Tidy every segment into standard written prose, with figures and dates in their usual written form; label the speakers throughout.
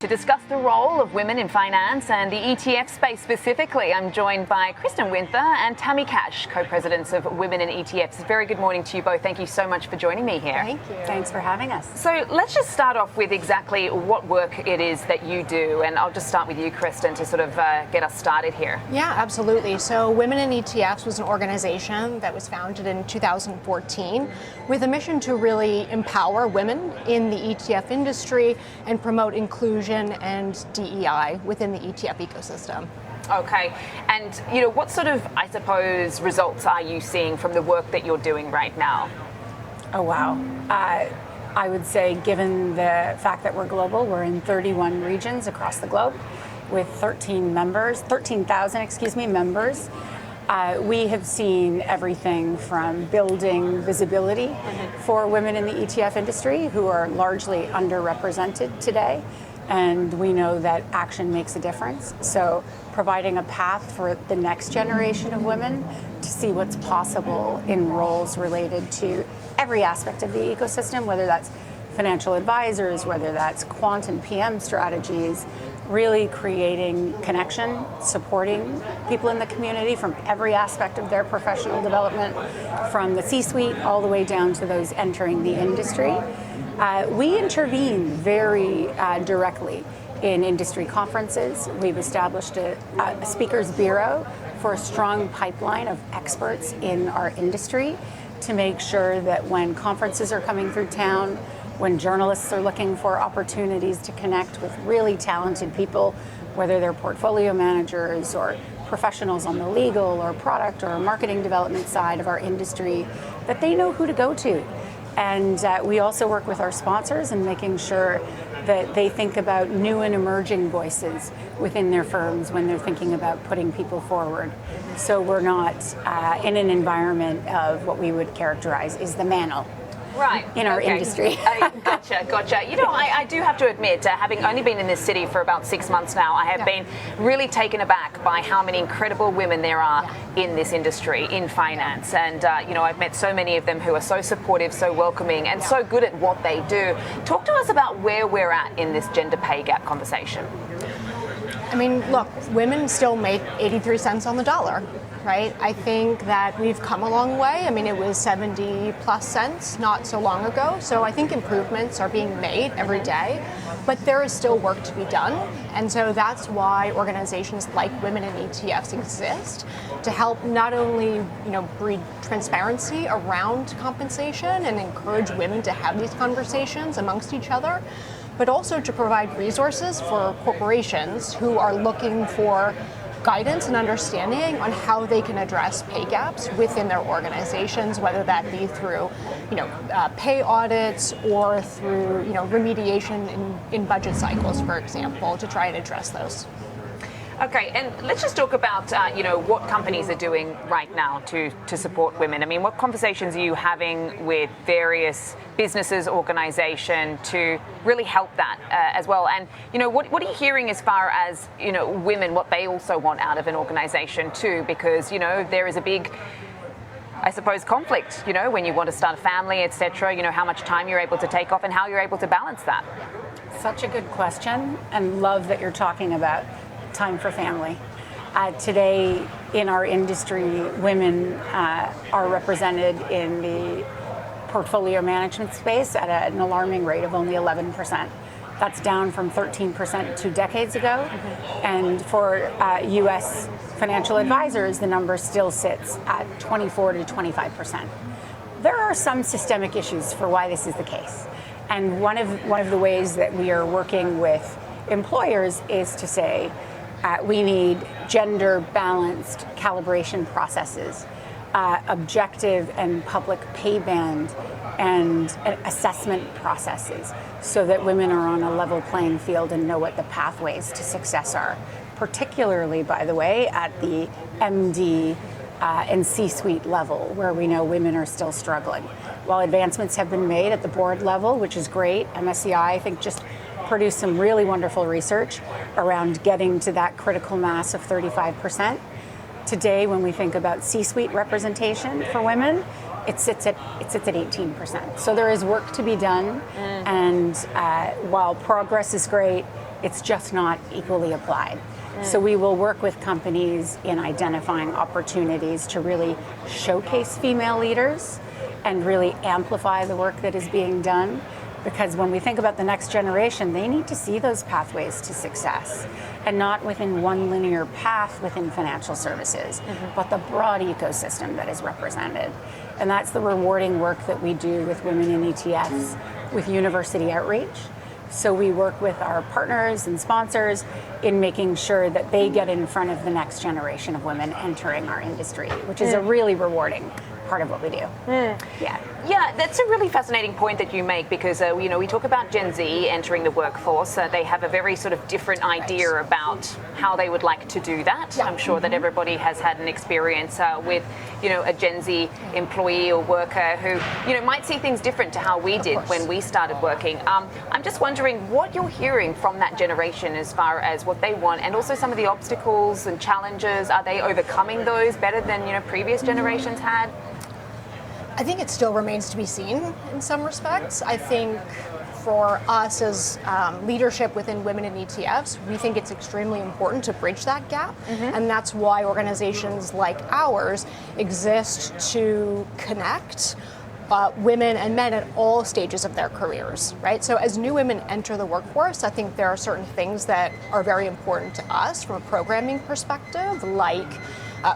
Speaker 1: To discuss the role of women in finance and the ETF space specifically, I'm joined by Kristen Winther and Tammy, co-presidents of Women in ETFs. Very good morning to you both. Thank you so much for joining me here.
Speaker 2: Thank you. Thanks for having us.
Speaker 1: So let's just start off with exactly what work it is that you do. And I'll just start with you, Kristen, to sort of get us started here.
Speaker 2: Yeah, absolutely. So Women in ETFs was an organization that was founded in 2014 with a mission to really empower women in the ETF industry and promote inclusion and DEI within the ETF ecosystem.
Speaker 1: Okay, and what sort of, I suppose, results are you seeing from the work that you're doing right now?
Speaker 3: Oh, wow. I would say, given the fact that we're global, we're in 31 regions across the globe with 13,000 members. We have seen everything from building visibility for women in the ETF industry who are largely underrepresented today. And we know that action makes a difference. So providing a path for the next generation of women to see what's possible in roles related to every aspect of the ecosystem, whether that's financial advisors, whether that's quant and PM strategies, really creating connection, supporting people in the community from every aspect of their professional development, from the C-suite all the way down to those entering the industry. We intervene very directly in industry conferences. We've established a speakers bureau for a strong pipeline of experts in our industry to make sure that when conferences are coming through town, when journalists are looking for opportunities to connect with really talented people, whether they're portfolio managers or professionals on the legal or product or marketing development side of our industry, that they know who to go to. And we also work with our sponsors in making sure that they think about new and emerging voices within their firms when they're thinking about putting people forward. So we're not in an environment of what we would characterize as the mantle.
Speaker 1: Right.
Speaker 3: In our industry.
Speaker 1: Gotcha. I do have to admit, having only been in this city for about 6 months now, I have been really taken aback by how many incredible women there are in this industry, in finance. And, I've met so many of them who are so supportive, so welcoming, and so good at what they do. Talk to us about where we're at in this gender pay gap conversation.
Speaker 2: I mean, look, women still make 83 cents on the dollar. Right? I think that we've come a long way. I mean, it was 70 plus cents not so long ago. So I think improvements are being made every day, but there is still work to be done. And so that's why organizations like Women in ETFs exist, to help not only, breed transparency around compensation and encourage women to have these conversations amongst each other, but also to provide resources for corporations who are looking for guidance and understanding on how they can address pay gaps within their organizations, whether that be through, pay audits or through, remediation in budget cycles, for example, to try and address those.
Speaker 1: Okay, and let's just talk about, what companies are doing right now to support women. I mean, what conversations are you having with various businesses, organization to really help that as well? And, what are you hearing as far as, women, what they also want out of an organization too? Because, there is a big, I suppose, conflict, when you want to start a family, etc., how much time you're able to take off and how you're able to balance that.
Speaker 3: Such a good question, and love that you're talking about time for family. Today in our industry, women are represented in the portfolio management space at an alarming rate of only 11%. That's down from 13% 2 decades ago. And for US financial advisors, the number still sits at 24 to 25%. There are some systemic issues for why this is the case. And one of the ways that we are working with employers is to say, we need gender-balanced calibration processes, objective and public pay band and assessment processes, so that women are on a level playing field and know what the pathways to success are, particularly, by the way, at the MD and C-suite level, where we know women are still struggling. While advancements have been made at the board level, which is great, MSCI, I think, just produced some really wonderful research around getting to that critical mass of 35%. Today, when we think about C-suite representation for women, it sits at 18%. So there is work to be done, and while progress is great, It's just not equally applied. So we will work with companies in identifying opportunities to really showcase female leaders and really amplify the work that is being done. Because when we think about the next generation, they need to see those pathways to success, and not within one linear path within financial services, but the broad ecosystem that is represented. And that's the rewarding work that we do with women in ETFs, with university outreach. So we work with our partners and sponsors in making sure that they get in front of the next generation of women entering our industry, which is a really rewarding part of what we do.
Speaker 1: Yeah, that's a really fascinating point that you make, because we talk about Gen Z entering the workforce. They have a very sort of different idea about how they would like to do that. I'm sure that everybody has had an experience with a Gen Z employee or worker who might see things different to how we did when we started working. I'm just wondering what you're hearing from that generation as far as what they want, and also some of the obstacles and challenges. Are they overcoming those better than previous generations had?
Speaker 2: I think it still remains to be seen in some respects. I think for us as leadership within women in ETFs, we think it's extremely important to bridge that gap. And that's why organizations like ours exist to connect women and men at all stages of their careers, right? So as new women enter the workforce, I think there are certain things that are very important to us from a programming perspective, like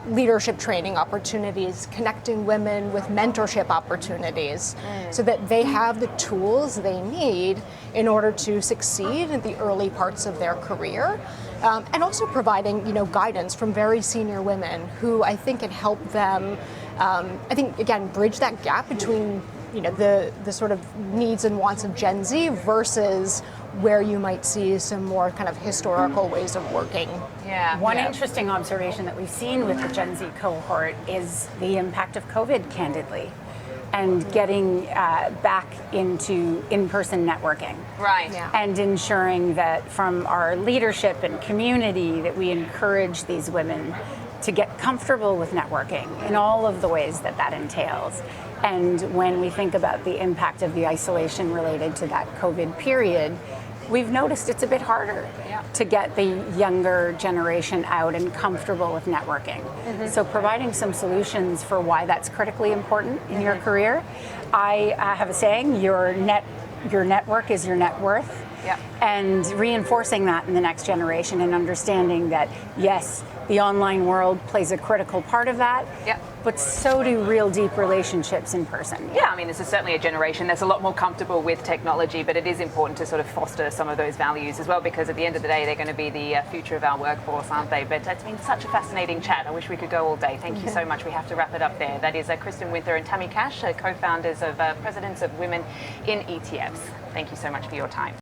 Speaker 2: leadership training opportunities, connecting women with mentorship opportunities, so that they have the tools they need in order to succeed in the early parts of their career. And also providing guidance from very senior women who I think can help them, again, bridge that gap between the sort of needs and wants of Gen Z versus where you might see some more kind of historical ways of working.
Speaker 3: One interesting observation that we've seen with the Gen Z cohort is the impact of COVID, candidly, and getting back into in-person networking.
Speaker 1: Right.
Speaker 3: And ensuring that from our leadership and community that we encourage these women to get comfortable with networking in all of the ways that that entails. And when we think about the impact of the isolation related to that COVID period, we've noticed it's a bit harder to get the younger generation out and comfortable with networking. So providing some solutions for why that's critically important in your career. I have a saying, your network is your net worth. And reinforcing that in the next generation and understanding that, yes, the online world plays a critical part of that, but so do real deep relationships in person.
Speaker 1: Yeah, I mean, this is certainly a generation that's a lot more comfortable with technology, but it is important to sort of foster some of those values as well, because at the end of the day, they're going to be the future of our workforce, aren't they? But it's been such a fascinating chat. I wish we could go all day. Thank you so much. We have to wrap it up there. That is Kristen Winther and Tammy Cash, co-founders of Presidents of Women in ETFs. Thank you so much for your time.